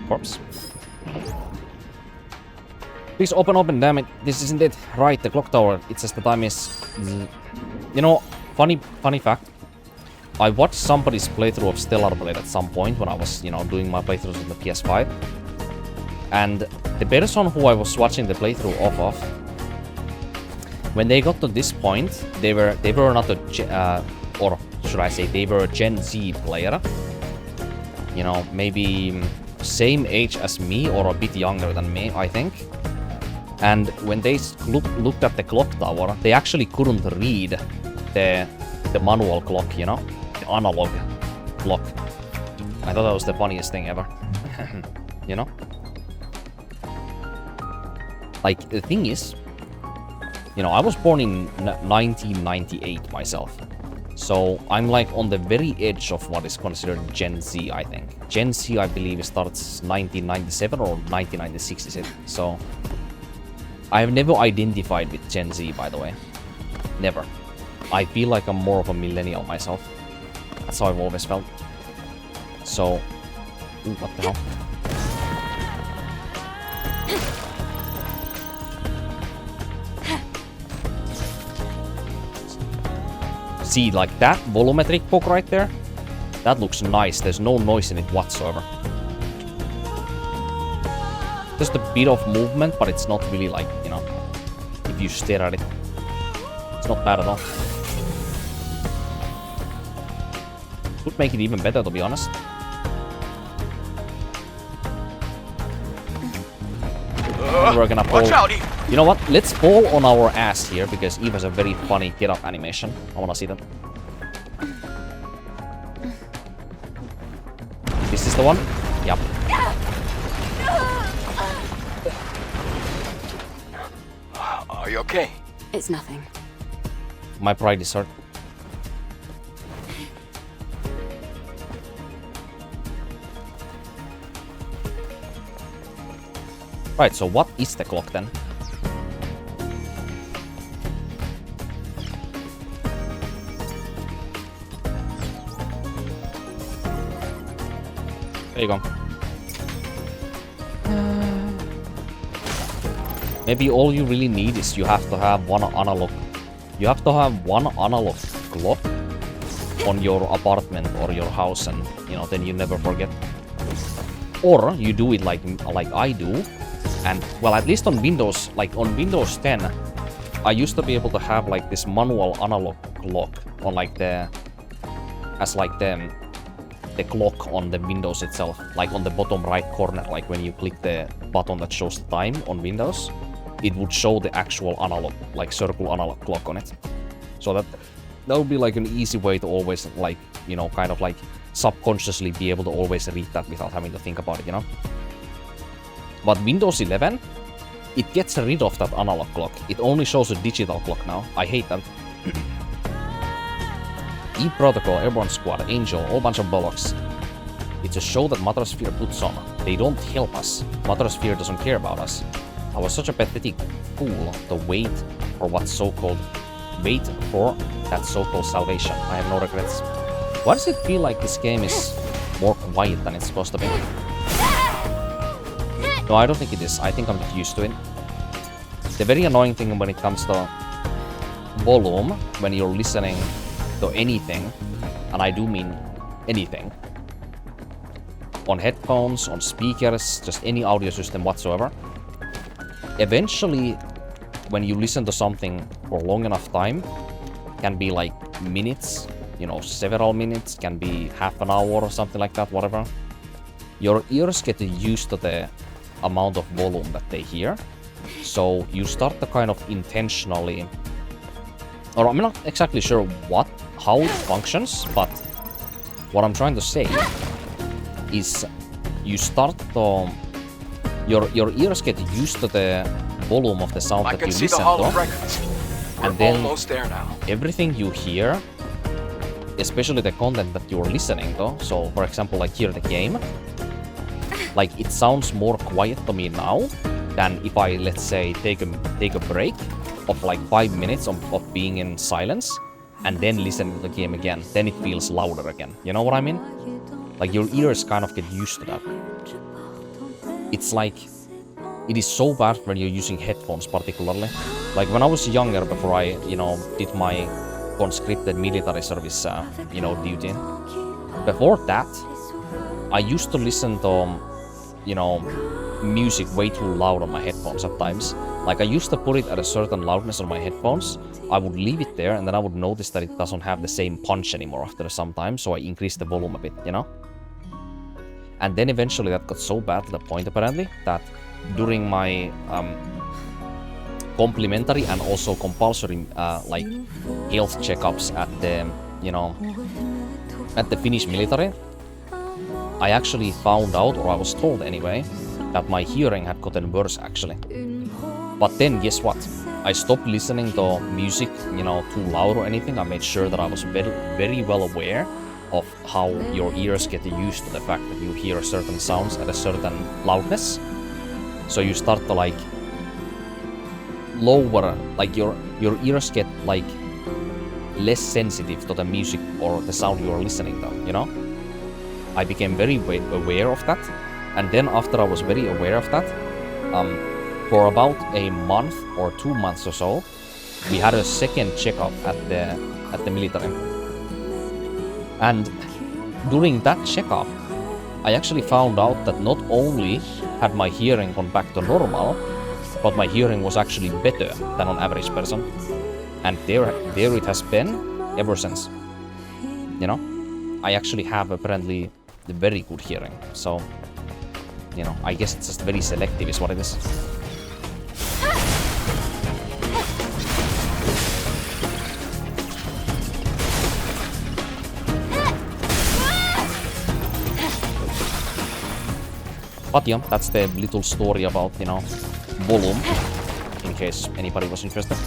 Corpse. Please open, damn it. This isn't it. Right, the clock tower. It says the time is... You know, funny fact. I watched somebody's playthrough of Stellar Blade at some point when I was, you know, doing my playthroughs on the PS5. And the person who I was watching the playthrough of, when they got to this point, they were not a... or should I say, they were a Gen Z player. You know, maybe same age as me or a bit younger than me, I think. And when they looked at the clock tower, they actually couldn't read the manual clock, you know? The analog clock. I thought that was the funniest thing ever. You know? Like, the thing is, you know, I was born in 1998 myself. So I'm like on the very edge of what is considered Gen Z, I think. Gen Z, I believe, starts 1997 or 1996, is it? So I have never identified with Gen Z, by the way. Never. I feel like I'm more of a millennial myself. That's how I've always felt. So... Ooh, what the hell? See, like that volumetric poke right there? That looks nice. There's no noise in it whatsoever. Just a bit of movement, but it's not really like, you know, if you stare at it. It's not bad at all. Would make it even better, to be honest. We're gonna fall. You know what? Let's fall on our ass here, because Eve has a very funny get-up animation. I wanna see that. This is the one? Yep. Are you okay? It's nothing. My pride is hurt. Right, so what is the clock then? There you go. Maybe all you really need is you have to have one analog. You have to have one analog clock on your apartment or your house, and you know, then you never forget. Or you do it like I do. And, well, at least on Windows, like on Windows 10, I used to be able to have like this manual analog clock on like the clock on the Windows itself, like on the bottom right corner, like when you click the button that shows the time on Windows, it would show the actual analog, like circle analog clock on it. So that would be like an easy way to always, like, you know, kind of like subconsciously be able to always read that without having to think about it, you know? But Windows 11, it gets rid of that analog clock. It only shows a digital clock now. I hate that. E-Protocol, Airborne Squad, Angel, all bunch of bollocks. It's a show that Matrosphere puts on. They don't help us. Matrosphere doesn't care about us. I was such a pathetic fool to wait for that so-called salvation. I have no regrets. Why does it feel like this game is more quiet than it's supposed to be? No, I don't think it is. I think I'm used to it. The very annoying thing when it comes to volume, when you're listening to anything, and I do mean anything, on headphones, on speakers, just any audio system whatsoever, eventually, when you listen to something for long enough time, can be like minutes, you know, several minutes, can be half an hour or something like that, whatever. Your ears get used to the amount of volume that they hear, so you start to kind of intentionally, or I'm not exactly sure how it functions, but what I'm trying to say is you start to, your ears get used to the volume of the sound that you listen to, and then everything you hear, especially the content that you're listening to, so for example, like here the game, like, it sounds more quiet to me now than if I, let's say, take a break of like 5 minutes of being in silence and then listen to the game again. Then it feels louder again. You know what I mean? Like, your ears kind of get used to that. it's like, it is so bad when you're using headphones particularly. Like when I was younger, before I, did my conscripted military service, duty. Before that, I used to listen to, music way too loud on my headphones at times. Like I used to put it at a certain loudness on my headphones. I would leave it there and then I would notice that it doesn't have the same punch anymore after some time, so I increased the volume a bit, And then eventually that got so bad to the point apparently that during my complimentary and also compulsory health checkups at the, at the Finnish military, I actually found out, or I was told anyway, that my hearing had gotten worse actually. But then guess what? I stopped listening to music, too loud or anything. I made sure that I was very, very well aware of how your ears get used to the fact that you hear certain sounds at a certain loudness. So you start to lower, your ears get less sensitive to the music or the sound you're listening to, I became very aware of that. And then after I was very aware of that, for about a month or 2 months or so, we had a second checkup at the military. And during that checkup, I actually found out that not only had my hearing gone back to normal, but my hearing was actually better than an average person. And there it has been ever since. I actually have apparently the very good hearing. So, I guess it's just very selective is what it is. But yeah, that's the little story about, volume, in case anybody was interested.